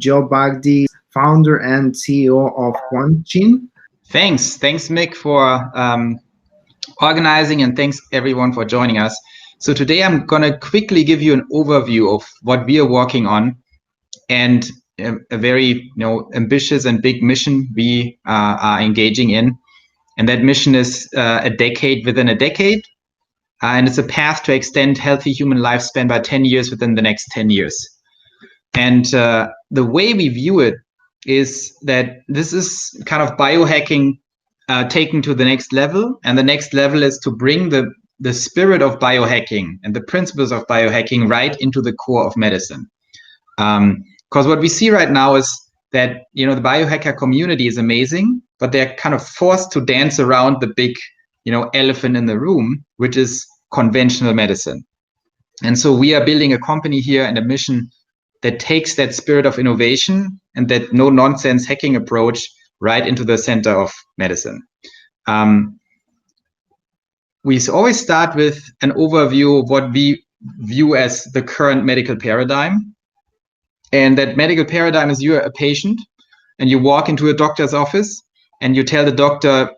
Jo Bhakdi, founder and CEO of Quantgene. Thanks, Mick, for organizing, and thanks everyone for joining us. So today I'm going to quickly give you an overview of what we are working on and a very ambitious and big mission we are engaging in. And that mission is a decade within a decade. And it's a path to extend healthy human lifespan by 10 years within the next 10 years. And the way we view it is that this is kind of biohacking taken to the next level. And the next level is to bring the spirit of biohacking and the principles of biohacking right into the core of medicine. Because what we see right now is that, the biohacker community is amazing, but they're kind of forced to dance around the big, elephant in the room, which is conventional medicine. And so we are building a company here and a mission that takes that spirit of innovation and that no-nonsense hacking approach right into the center of medicine. We always start with an overview of what we view as the current medical paradigm. And that medical paradigm is you're a patient and you walk into a doctor's office and you tell the doctor,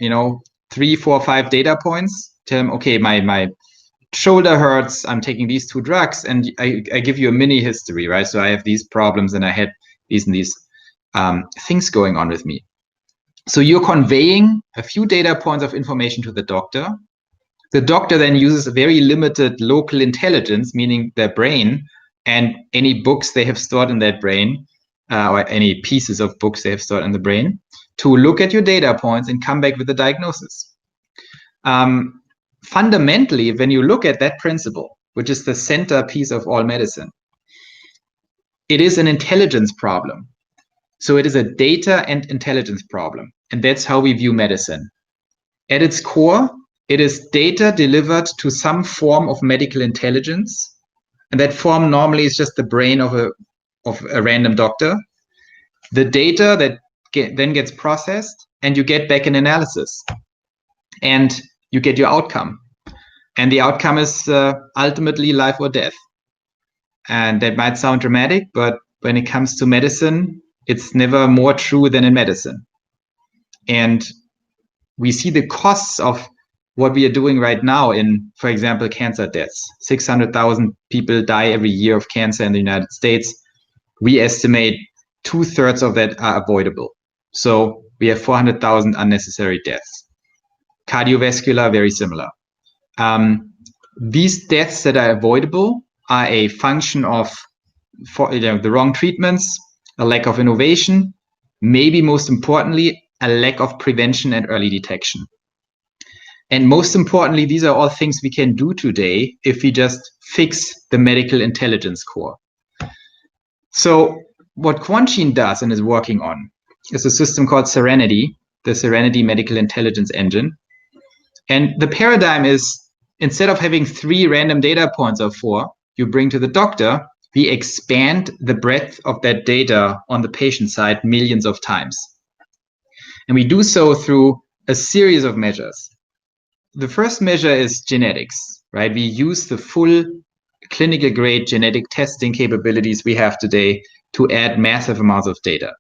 3, 4, 5 data points, tell him, okay, my shoulder hurts, I'm taking these 2 drugs, and I give you a mini history, right? So I have these problems and I had these and these things going on with me. So you're conveying a few data points of information to the doctor. The doctor then uses a very limited local intelligence, meaning their brain, and any books they have stored in that brain, or any pieces of books they have stored in the brain, to look at your data points and come back with a diagnosis. Fundamentally, when you look at that principle, which is the centerpiece of all medicine, it is an intelligence problem. So it is a data and intelligence problem. And that's how we view medicine. At its core, it is data delivered to some form of medical intelligence. And that form normally is just the brain of a random doctor. The data that then gets processed, and you get back an analysis. And you get your outcome. And the outcome is ultimately life or death. And that might sound dramatic, but when it comes to medicine, it's never more true than in medicine. And we see the costs of what we are doing right now in, for example, cancer deaths. 600,000 people die every year of cancer in the United States. We estimate 2/3 of that are avoidable. So we have 400,000 unnecessary deaths. Cardiovascular, very similar. These deaths that are avoidable are a function of the wrong treatments, a lack of innovation, maybe most importantly, a lack of prevention and early detection. And most importantly, these are all things we can do today if we just fix the medical intelligence core. So what Quantgene does and is working on is a system called Serenity, the Serenity Medical Intelligence Engine. And the paradigm is, instead of having 3 random data points or 4 you bring to the doctor, we expand the breadth of that data on the patient side millions of times. And we do so through a series of measures. The first measure is genetics, right? We use the full clinical grade genetic testing capabilities we have today to add massive amounts of data.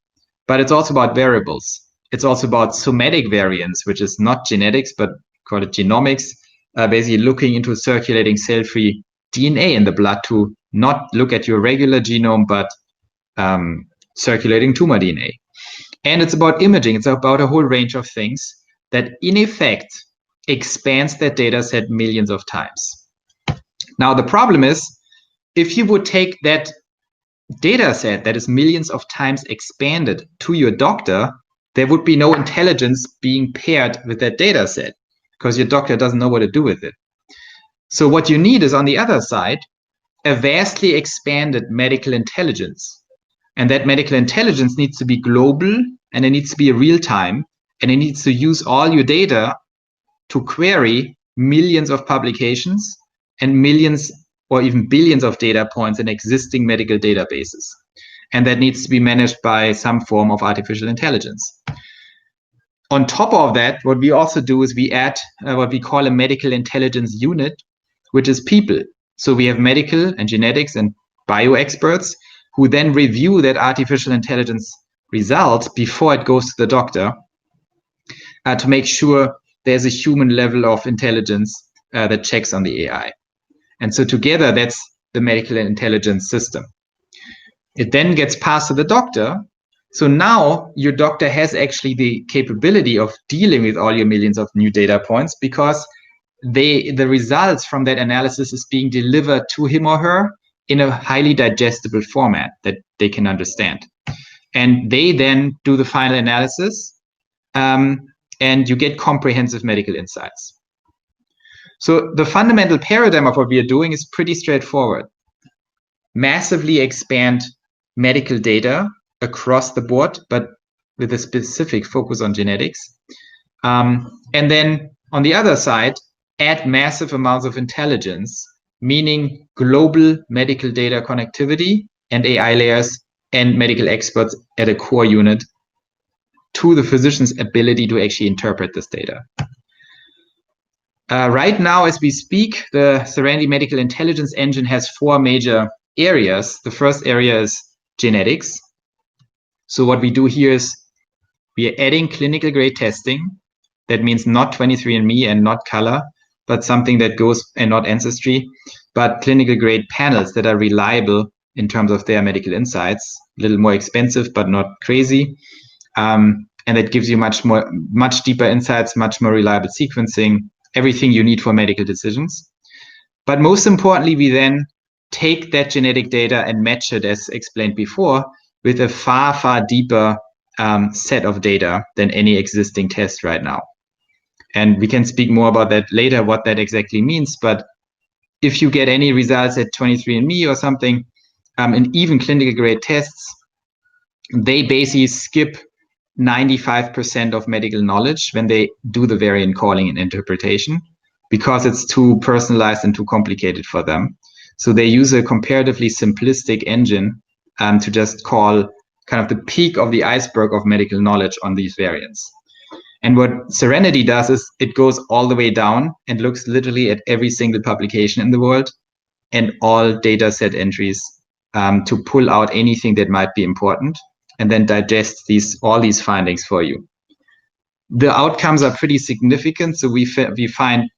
But it's also about variables. It's also about somatic variants, which is not genetics, but call it genomics, basically looking into circulating cell-free DNA in the blood to not look at your regular genome, but circulating tumor DNA. And it's about imaging. It's about a whole range of things that in effect expands that data set millions of times. Now, the problem is, if you would take that data set that is millions of times expanded to your doctor, there would be no intelligence being paired with that data set because your doctor doesn't know what to do with it. So what you need is, on the other side, a vastly expanded medical intelligence. And that medical intelligence needs to be global, and it needs to be real time, and it needs to use all your data to query millions of publications and millions or even billions of data points in existing medical databases. And that needs to be managed by some form of artificial intelligence. On top of that, what we also do is we add what we call a medical intelligence unit, which is people. So we have medical and genetics and bio experts who then review that artificial intelligence result before it goes to the doctor to make sure there's a human level of intelligence that checks on the AI. And so together, that's the medical intelligence system. It then gets passed to the doctor. So now your doctor has actually the capability of dealing with all your millions of new data points, because the results from that analysis is being delivered to him or her in a highly digestible format that they can understand. And they then do the final analysis, and you get comprehensive medical insights. So the fundamental paradigm of what we are doing is pretty straightforward. Massively expand medical data across the board, but with a specific focus on genetics. And then on the other side, add massive amounts of intelligence, meaning global medical data connectivity and AI layers and medical experts at a core unit to the physician's ability to actually interpret this data. Right now, as we speak, the Serenity Medical Intelligence Engine has 4 major areas. The first area is genetics. So what we do here is we are adding clinical grade testing. That means not 23andMe and not color, but something that goes, and not ancestry, but clinical grade panels that are reliable in terms of their medical insights. A little more expensive, but not crazy. And that gives you much deeper insights, much more reliable sequencing, everything you need for medical decisions. But most importantly, we then take that genetic data and match it, as explained before, with a far, far deeper set of data than any existing test right now. And we can speak more about that later, what that exactly means. But if you get any results at 23andMe or something, and even clinical grade tests, they basically skip 95% of medical knowledge when they do the variant calling and interpretation, because it's too personalized and too complicated for them. So they use a comparatively simplistic engine to just call kind of the peak of the iceberg of medical knowledge on these variants. And what Serenity does is it goes all the way down and looks literally at every single publication in the world and all data set entries to pull out anything that might be important, and then digest all these findings for you. The outcomes are pretty significant. So we find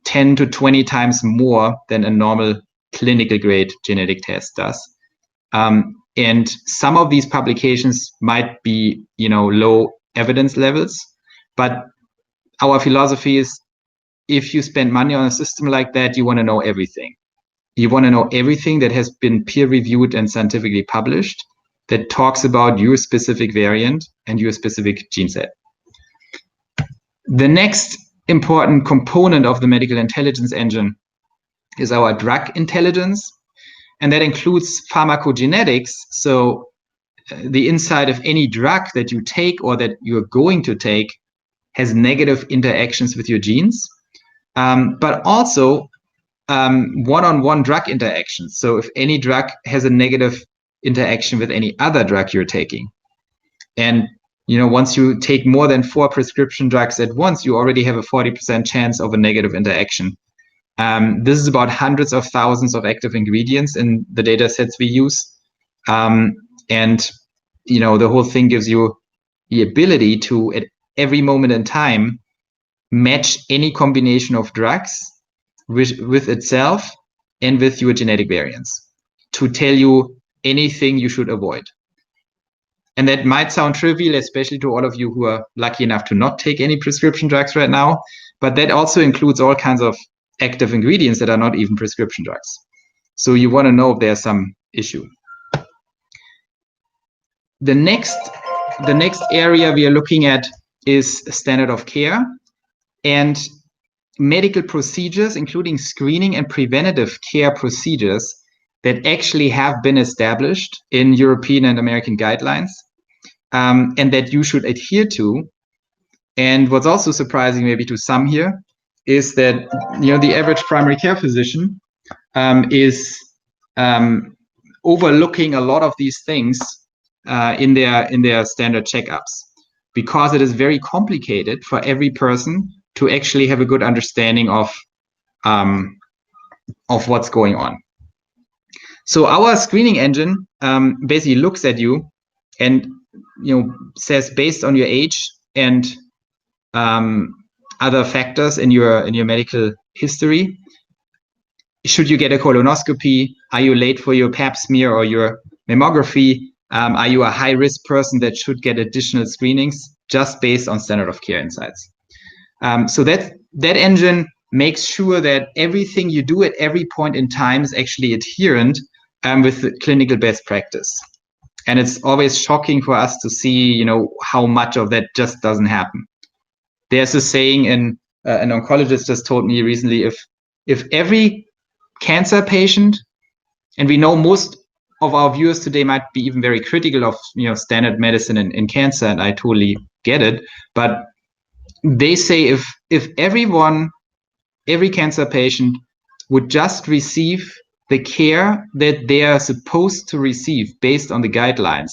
10 to 20 times more than a normal clinical grade genetic test does. And some of these publications might be, low evidence levels, but our philosophy is, if you spend money on a system like that, you want to know everything. You want to know everything that has been peer reviewed and scientifically published that talks about your specific variant and your specific gene set. The next important component of the medical intelligence engine is our drug intelligence, and that includes pharmacogenetics. So the inside of any drug that you take or that you're going to take has negative interactions with your genes, but also one-on-one drug interactions. So if any drug has a negative interaction with any other drug you're taking, and once you take more than 4 prescription drugs at once, you already have a 40% chance of a negative interaction. This is about hundreds of thousands of active ingredients in the data sets we use. And the whole thing gives you the ability to, at every moment in time, match any combination of drugs with itself and with your genetic variants to tell you anything you should avoid. And that might sound trivial, especially to all of you who are lucky enough to not take any prescription drugs right now, but that also includes all kinds of active ingredients that are not even prescription drugs. So you want to know if there's some issue. The next area we are looking at is standard of care and medical procedures, including screening and preventative care procedures that actually have been established in European and American guidelines, and that you should adhere to. And what's also surprising maybe to some here is that the average primary care physician is overlooking a lot of these things in their standard checkups, because it is very complicated for every person to actually have a good understanding of what's going on. So our screening engine basically looks at you and says, based on your age and other factors in your medical history, should you get a colonoscopy? Are you late for your pap smear or your mammography? Are you a high risk person that should get additional screenings, just based on standard of care insights? So that engine makes sure that everything you do at every point in time is actually adherent with the clinical best practice. And it's always shocking for us to see, how much of that just doesn't happen. There's a saying, an oncologist just told me recently, if every cancer patient, and we know most of our viewers today might be even very critical of standard medicine in cancer, and I totally get it, but they say if every cancer patient would just receive the care that they are supposed to receive based on the guidelines,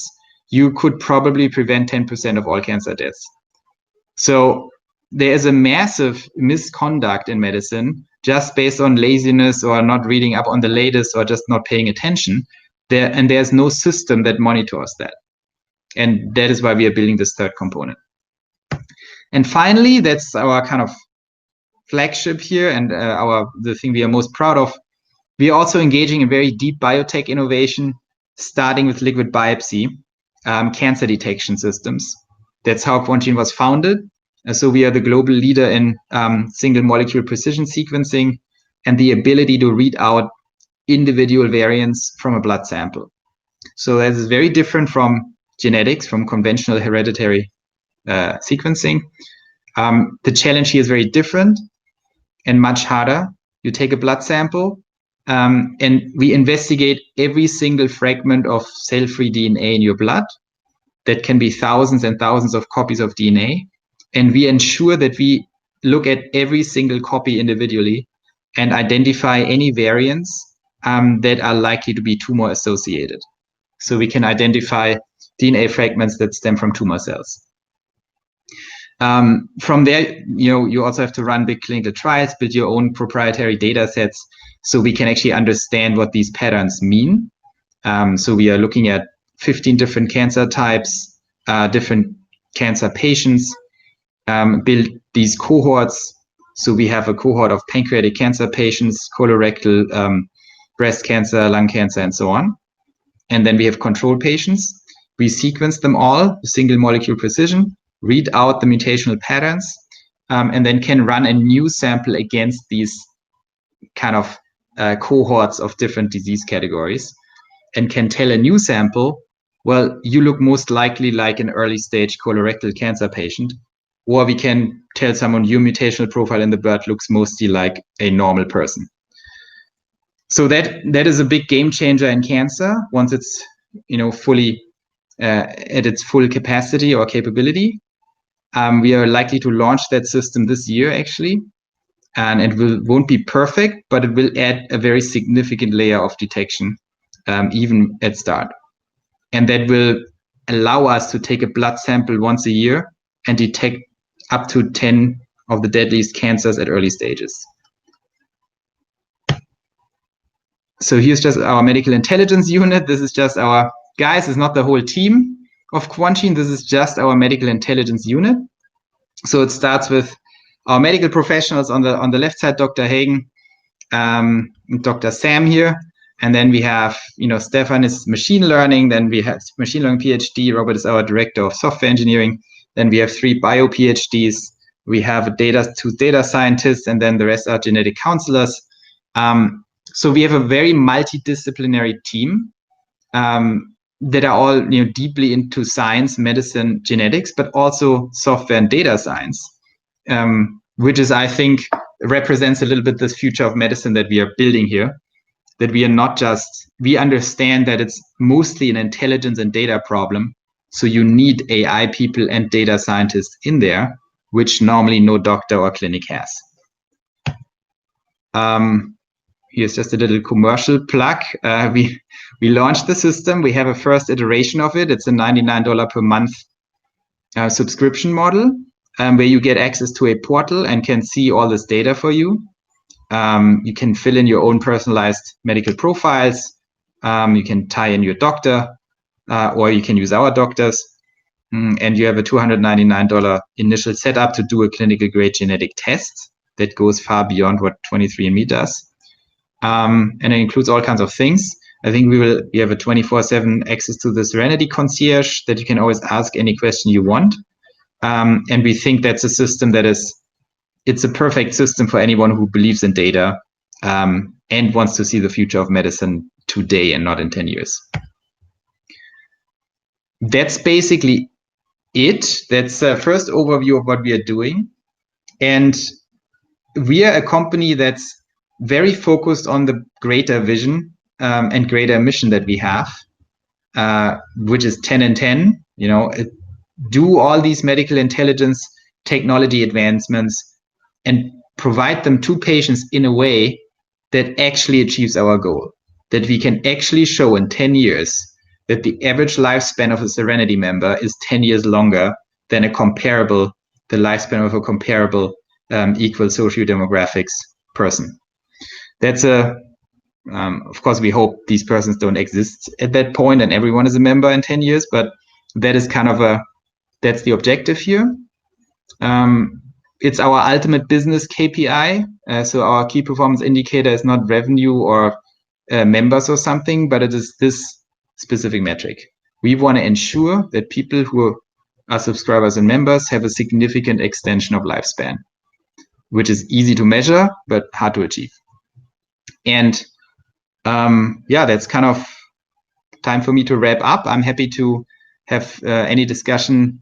you could probably prevent 10% of all cancer deaths. So there is a massive misconduct in medicine just based on laziness or not reading up on the latest or just not paying attention. And there's no system that monitors that. And that is why we are building this third component. And finally, that's our kind of flagship here and the thing we are most proud of. We are also engaging in very deep biotech innovation, starting with liquid biopsy, cancer detection systems. That's how Quantgene was founded. So we are the global leader in single molecule precision sequencing and the ability to read out individual variants from a blood sample. So that is very different from genetics, from conventional hereditary sequencing. The challenge here is very different and much harder. You take a blood sample and we investigate every single fragment of cell-free DNA in your blood. That can be thousands and thousands of copies of DNA. And we ensure that we look at every single copy individually and identify any variants that are likely to be tumor associated. So we can identify DNA fragments that stem from tumor cells. From there, you also have to run big clinical trials, build your own proprietary data sets, so we can actually understand what these patterns mean. So we are looking at 15 different cancer types, different cancer patients, build these cohorts. So we have a cohort of pancreatic cancer patients, colorectal, breast cancer, lung cancer, and so on. And then we have control patients. We sequence them all, single molecule precision, read out the mutational patterns, and then can run a new sample against these kind of cohorts of different disease categories, and can tell a new sample, well, you look most likely like an early stage colorectal cancer patient, or we can tell someone your mutational profile in the blood looks mostly like a normal person. So that is a big game changer in cancer once it's fully at its full capacity or capability. We are likely to launch that system this year, actually, and it won't be perfect, but it will add a very significant layer of detection, even at start. And that will allow us to take a blood sample once a year and detect up to 10 of the deadliest cancers at early stages. So here's just our medical intelligence unit. This is just our guys. It's not the whole team of Quantgene. This is just our medical intelligence unit. So it starts with our medical professionals on the left side, Dr. Hagen, Dr. Sam here. And then we have, Stefan is machine learning. Then we have machine learning PhD. Robert is our director of software engineering. Then we have 3 bio PhDs. We have 2 data scientists, and then the rest are genetic counselors. So we have a very multidisciplinary team that are all deeply into science, medicine, genetics, but also software and data science, which is, I think, represents a little bit this future of medicine that we are building here. That we are not just, we understand that it's mostly an intelligence and data problem. So you need AI people and data scientists in there, which normally no doctor or clinic has. Here's just a little commercial plug. We launched the system. We have a first iteration of it. It's a $99 per month subscription model, where you get access to a portal and can see all this data for you. You can fill in your own personalized medical profiles. You can tie in your doctor, or you can use our doctors. And you have a $299 initial setup to do a clinical grade genetic test that goes far beyond what 23andMe does. And it includes all kinds of things. I think we have a 24/7 access to the Serenity concierge that you can always ask any question you want. And we think that's a system it's a perfect system for anyone who believes in data and wants to see the future of medicine today and not in 10 years. That's basically it. That's the first overview of what we are doing. And we are a company that's very focused on the greater vision and greater mission that we have, which is 10 and 10, do all these medical intelligence technology advancements and provide them to patients in a way that actually achieves our goal, that we can actually show in 10 years that the average lifespan of a Serenity member is 10 years longer than the lifespan of a comparable equal socio-demographics person. That's of course, we hope these persons don't exist at that point and everyone is a member in 10 years, but that is that's the objective here. It's our ultimate business KPI. So our key performance indicator is not revenue or members or something, but it is this specific metric. We want to ensure that people who are subscribers and members have a significant extension of lifespan, which is easy to measure, but hard to achieve. And that's kind of time for me to wrap up. I'm happy to have any discussion